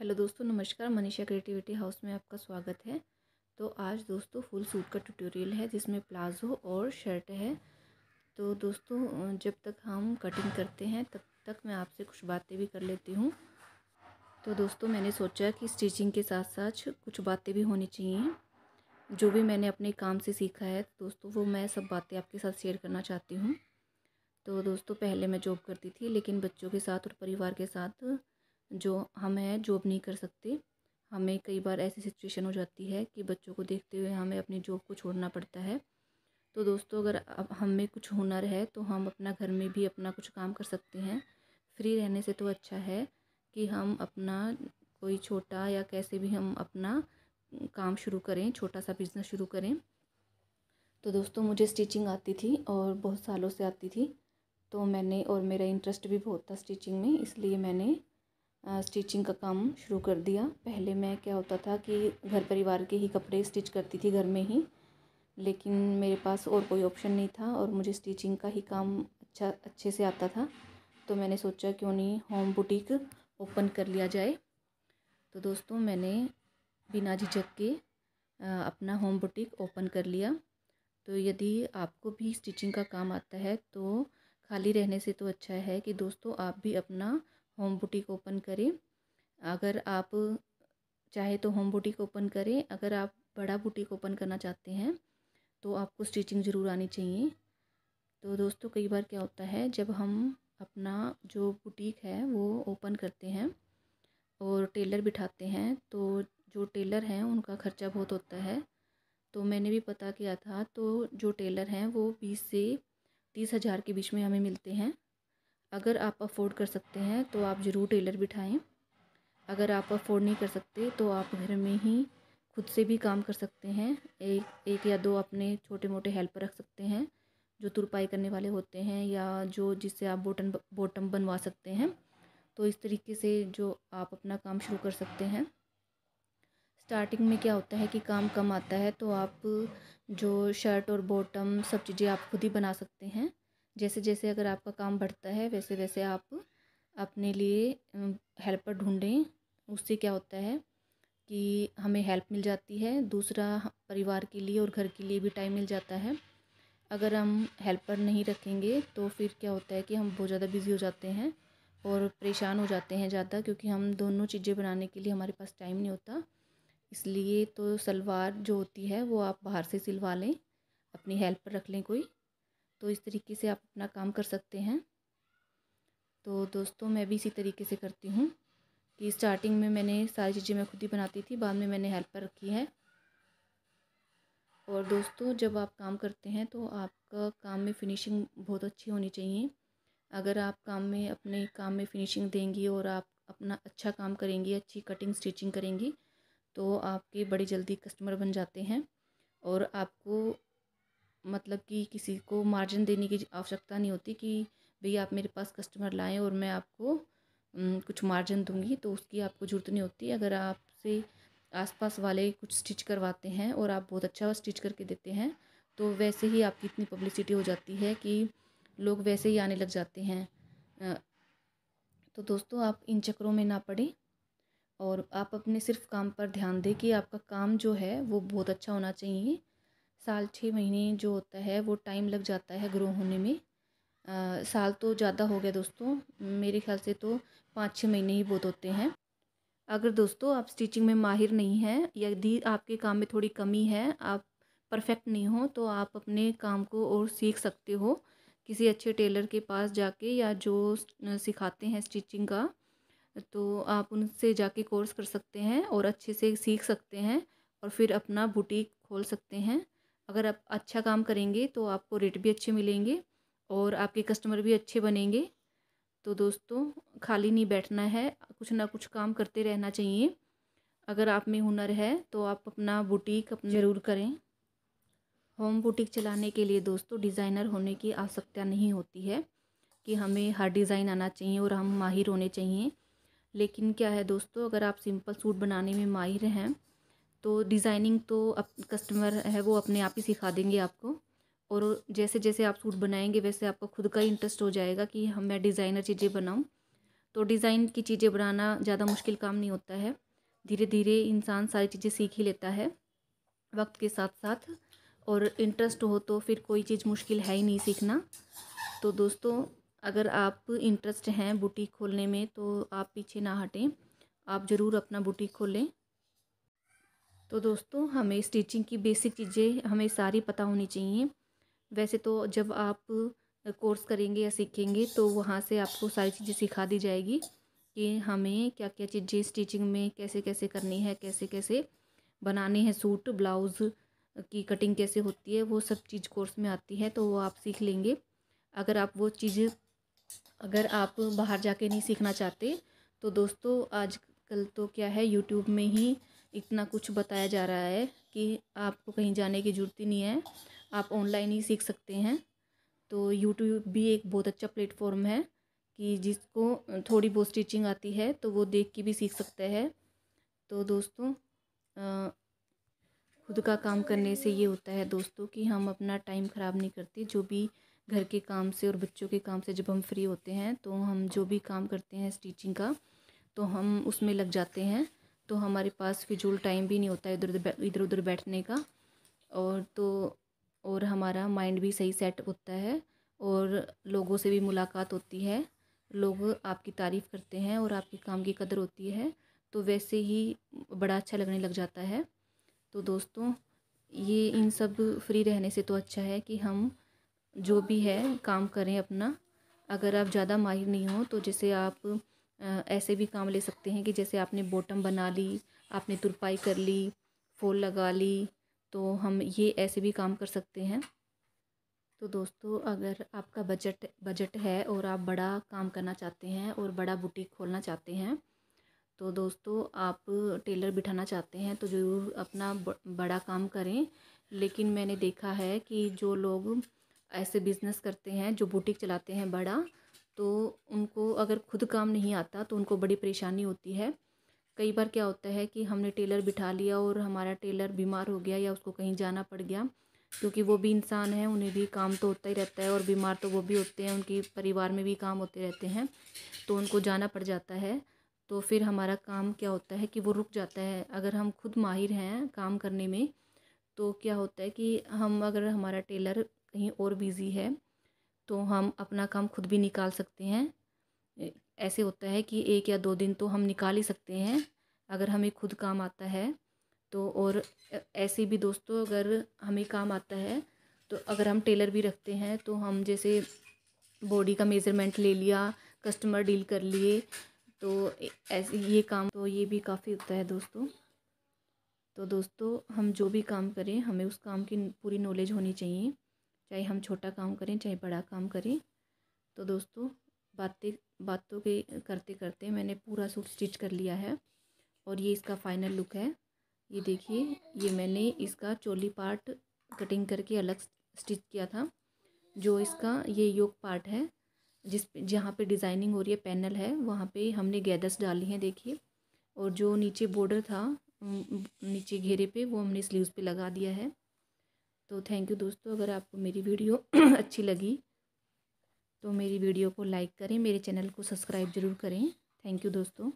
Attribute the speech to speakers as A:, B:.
A: Hello दोस्तों, नमस्कार। Manisha creativity house में आपका स्वागत है। तो आज दोस्तों फुल सूट का ट्यूटोरियल है जिसमें प्लाज़ो और शर्ट है। तो दोस्तों जब तक हम कटिंग करते हैं तब तक मैं आपसे कुछ बातें भी कर लेती हूँ। तो दोस्तों मैंने सोचा कि स्टिचिंग के साथ साथ कुछ बातें भी होनी चाहिए। जो भी मैंने अपने काम से सीखा है दोस्तों, वो मैं सब बातें आपके साथ शेयर करना चाहती हूँ। तो दोस्तों पहले मैं जॉब करती थी, लेकिन बच्चों के साथ और परिवार के साथ जो हम हैं जॉब नहीं कर सकते। हमें कई बार ऐसी सिचुएशन हो जाती है कि बच्चों को देखते हुए हमें अपनी जॉब को छोड़ना पड़ता है। तो दोस्तों अगर अब हम में कुछ हुनर है तो हम अपना घर में भी अपना कुछ काम कर सकते हैं। फ्री रहने से तो अच्छा है कि हम अपना कोई छोटा या कैसे भी हम अपना काम शुरू करें, छोटा सा बिज़नेस शुरू करें। तो दोस्तों मुझे स्टिचिंग आती थी और बहुत सालों से आती थी। तो मैंने और मेरा इंटरेस्ट भी बहुत था स्टिचिंग में, इसलिए मैंने स्टिचिंग का काम शुरू कर दिया। पहले मैं क्या होता था कि घर परिवार के ही कपड़े स्टिच करती थी घर में ही, लेकिन मेरे पास और कोई ऑप्शन नहीं था और मुझे स्टिचिंग का ही काम अच्छे से आता था। तो मैंने सोचा क्यों नहीं होम बुटीक ओपन कर लिया जाए। तो दोस्तों मैंने बिना झिझक के अपना होम बुटीक ओपन कर लिया। तो यदि आपको भी स्टिचिंग का काम आता है तो खाली रहने से तो अच्छा है कि दोस्तों आप भी अपना होम बुटीक ओपन करें। अगर आप चाहे तो होम बुटीक ओपन करें, अगर आप बड़ा बुटीक ओपन करना चाहते हैं तो आपको स्टिचिंग ज़रूर आनी चाहिए। तो दोस्तों कई बार क्या होता है, जब हम अपना जो बुटीक है वो ओपन करते हैं और टेलर बिठाते हैं तो जो टेलर हैं उनका ख़र्चा बहुत होता है। तो मैंने भी पता किया था, तो जो टेलर हैं वो 20 से 30 हज़ार के बीच में हमें मिलते हैं। अगर आप अफ़ोर्ड कर सकते हैं तो आप ज़रूर टेलर बिठाएं। अगर आप अफ़ोर्ड नहीं कर सकते तो आप घर में ही खुद से भी काम कर सकते हैं। एक एक या दो अपने छोटे मोटे हेल्पर रख सकते हैं जो तुरपाई करने वाले होते हैं, या जो जिससे आप बॉटम बनवा सकते हैं। तो इस तरीके से जो आप अपना काम शुरू कर सकते हैं। स्टार्टिंग में क्या होता है कि काम कम आता है तो आप जो शर्ट और बॉटम सब चीज़ें आप खुद ही बना सकते हैं। जैसे जैसे अगर आपका काम बढ़ता है वैसे वैसे आप अपने लिए हेल्पर ढूंढें। उससे क्या होता है कि हमें हेल्प मिल जाती है, दूसरा परिवार के लिए और घर के लिए भी टाइम मिल जाता है। अगर हम हेल्पर नहीं रखेंगे तो फिर क्या होता है कि हम बहुत ज़्यादा बिज़ी हो जाते हैं और परेशान हो जाते हैं ज़्यादा, क्योंकि हम दोनों चीज़ें बनाने के लिए हमारे पास टाइम नहीं होता। इसलिए तो सलवार जो होती है वो आप बाहर से सिलवा लें, अपनी हेल्प पर रख लें कोई। तो इस तरीके से आप अपना काम कर सकते हैं। तो दोस्तों मैं भी इसी तरीके से करती हूँ कि स्टार्टिंग में मैंने सारी चीज़ें मैं खुद ही बनाती थी, बाद में मैंने हेल्प पर रखी है। और दोस्तों जब आप काम करते हैं तो आपका काम में फ़िनिशिंग बहुत अच्छी होनी चाहिए। अगर आप अपने काम में फ़िनिशिंग देंगी और आप अपना अच्छा काम करेंगी, अच्छी कटिंग स्टिचिंग करेंगी, तो आपके बड़ी जल्दी कस्टमर बन जाते हैं। और आपको मतलब कि किसी को मार्जिन देने की आवश्यकता नहीं होती कि भई आप मेरे पास कस्टमर लाएं और मैं आपको कुछ मार्जिन दूंगी, तो उसकी आपको ज़रूरत नहीं होती। अगर आपसे आसपास वाले कुछ स्टिच करवाते हैं और आप बहुत अच्छा स्टिच करके देते हैं तो वैसे ही आपकी इतनी पब्लिसिटी हो जाती है कि लोग वैसे ही आने लग जाते हैं। अ, तो दोस्तों आप इन चक्करों में ना पड़ें और आप अपने सिर्फ काम पर ध्यान दें कि आपका काम जो है वो बहुत अच्छा होना चाहिए। साल 6 महीने जो होता है वो टाइम लग जाता है ग्रो होने में। साल तो ज़्यादा हो गया दोस्तों, मेरे ख्याल से तो 5-6 महीने ही बहुत होते हैं। अगर दोस्तों आप स्टिचिंग में माहिर नहीं हैं, यदि आपके काम में थोड़ी कमी है, आप परफेक्ट नहीं हो, तो आप अपने काम को और सीख सकते हो किसी अच्छे टेलर के पास जाके, या जो सिखाते हैं स्टिचिंग का। तो आप उनसे जाके कोर्स कर सकते हैं और अच्छे से सीख सकते हैं और फिर अपना बुटीक खोल सकते हैं। अगर आप अच्छा काम करेंगे तो आपको रेट भी अच्छे मिलेंगे और आपके कस्टमर भी अच्छे बनेंगे। तो दोस्तों खाली नहीं बैठना है, कुछ ना कुछ काम करते रहना चाहिए। अगर आप में हुनर है तो आप अपना बुटीक ज़रूर करें। होम बुटीक चलाने के लिए दोस्तों डिज़ाइनर होने की आवश्यकता नहीं होती है कि हमें हर डिज़ाइन आना चाहिए और हम माहिर होने चाहिए। लेकिन क्या है दोस्तों, अगर आप सिंपल सूट बनाने में माहिर हैं तो डिज़ाइनिंग तो अब कस्टमर है वो अपने आप ही सिखा देंगे आपको। और जैसे जैसे आप सूट बनाएंगे वैसे आपको खुद का इंटरेस्ट हो जाएगा कि हम मैं डिज़ाइनर चीज़ें बनाऊं। तो डिज़ाइन की चीज़ें बनाना ज़्यादा मुश्किल काम नहीं होता है। धीरे धीरे इंसान सारी चीज़ें सीख ही लेता है वक्त के साथ साथ, और इंटरेस्ट हो तो फिर कोई चीज़ मुश्किल है ही नहीं सीखना। तो दोस्तों, अगर आप इंटरेस्ट हैं बुटीक खोलने में तो आप पीछे ना हटें, आप ज़रूर अपना बुटीक खोलें। तो दोस्तों, हमें स्टिचिंग की बेसिक चीज़ें हमें सारी पता होनी चाहिए। वैसे तो जब आप कोर्स करेंगे या सीखेंगे तो वहाँ से आपको सारी चीज़ें सिखा दी जाएगी कि हमें क्या क्या चीज़ें स्टिचिंग में कैसे कैसे करनी है, कैसे कैसे बनाने हैं सूट, ब्लाउज़ की कटिंग कैसे होती है, वो सब चीज़ कोर्स में आती है, तो वो आप सीख लेंगे। अगर आप वो चीज़ें अगर आप बाहर जाके नहीं सीखना चाहते तो दोस्तों, आजकल तो क्या है, यूट्यूब में ही इतना कुछ बताया जा रहा है कि आपको कहीं जाने की ज़रूरत ही नहीं है, आप ऑनलाइन ही सीख सकते हैं। तो यूट्यूब भी एक बहुत अच्छा प्लेटफॉर्म है कि जिसको थोड़ी बहुत स्टिचिंग आती है तो वो देख के भी सीख सकता है। तो दोस्तों, खुद का काम करने से ये होता है दोस्तों कि हम अपना टाइम ख़राब नहीं करते। जो भी घर के काम से और बच्चों के काम से जब हम फ्री होते हैं तो हम जो भी काम करते हैं स्टिचिंग का, तो हम उसमें लग जाते हैं। तो हमारे पास फिजूल टाइम भी नहीं होता है इधर उधर बैठने का, और हमारा माइंड भी सही सेट होता है, और लोगों से भी मुलाकात होती है, लोग आपकी तारीफ़ करते हैं और आपके काम की कदर होती है, तो वैसे ही बड़ा अच्छा लगने लग जाता है। तो दोस्तों, ये इन सब फ्री रहने से तो अच्छा है कि हम जो भी है काम करें अपना। अगर आप ज़्यादा माहिर नहीं हो तो जैसे आप ऐसे भी काम ले सकते हैं कि जैसे आपने बॉटम बना ली, आपने तुरपाई कर ली, फॉल लगा ली, तो हम ये ऐसे भी काम कर सकते हैं। तो दोस्तों, अगर आपका बजट है और आप बड़ा काम करना चाहते हैं और बड़ा बुटीक खोलना चाहते हैं, तो दोस्तों आप टेलर बिठाना चाहते हैं तो ज़रूर अपना बड़ा काम करें। लेकिन मैंने देखा है कि जो लोग ऐसे बिज़नेस करते हैं, जो बुटीक चलाते हैं बड़ा, तो उनको अगर खुद काम नहीं आता तो उनको बड़ी परेशानी होती है। कई बार क्या होता है कि हमने टेलर बिठा लिया और हमारा टेलर बीमार हो गया या उसको कहीं जाना पड़ गया, क्योंकि वो भी इंसान है, उन्हें भी काम तो होता ही रहता है, और बीमार तो वो भी होते हैं, उनके परिवार में भी काम होते रहते हैं, तो उनको जाना पड़ जाता है। तो फिर हमारा काम क्या होता है कि वो रुक जाता है। अगर हम खुद माहिर हैं काम करने में तो क्या होता है कि हम, अगर हमारा टेलर कहीं और बिज़ी है तो हम अपना काम खुद भी निकाल सकते हैं। ऐसे होता है कि 1 या 2 दिन तो हम निकाल ही सकते हैं अगर हमें खुद काम आता है तो। और ऐसे भी दोस्तों, अगर हमें काम आता है तो अगर हम टेलर भी रखते हैं तो हम जैसे बॉडी का मेज़रमेंट ले लिया, कस्टमर डील कर लिए, तो ऐसे ये काम तो ये भी काफ़ी होता है दोस्तों। तो दोस्तों, हम जो भी काम करें हमें उस काम की पूरी नॉलेज होनी चाहिए, चाहे हम छोटा काम करें चाहे बड़ा काम करें। तो दोस्तों, बातें बातों के करते करते मैंने पूरा सूट स्टिच कर लिया है और ये इसका फाइनल लुक है। ये देखिए, ये मैंने इसका चोली पार्ट कटिंग करके अलग स्टिच किया था। जो इसका ये योक पार्ट है, जहाँ पे डिज़ाइनिंग हो रही है, पैनल है, वहाँ पे हमने गैदर्स डाली हैं देखिए। और जो नीचे बॉर्डर था नीचे घेरे पे, वो हमने स्लीव्स पे लगा दिया है। तो थैंक यू दोस्तों, अगर आपको मेरी वीडियो अच्छी लगी तो मेरी वीडियो को लाइक करें, मेरे चैनल को सब्सक्राइब ज़रूर करें। थैंक यू दोस्तों।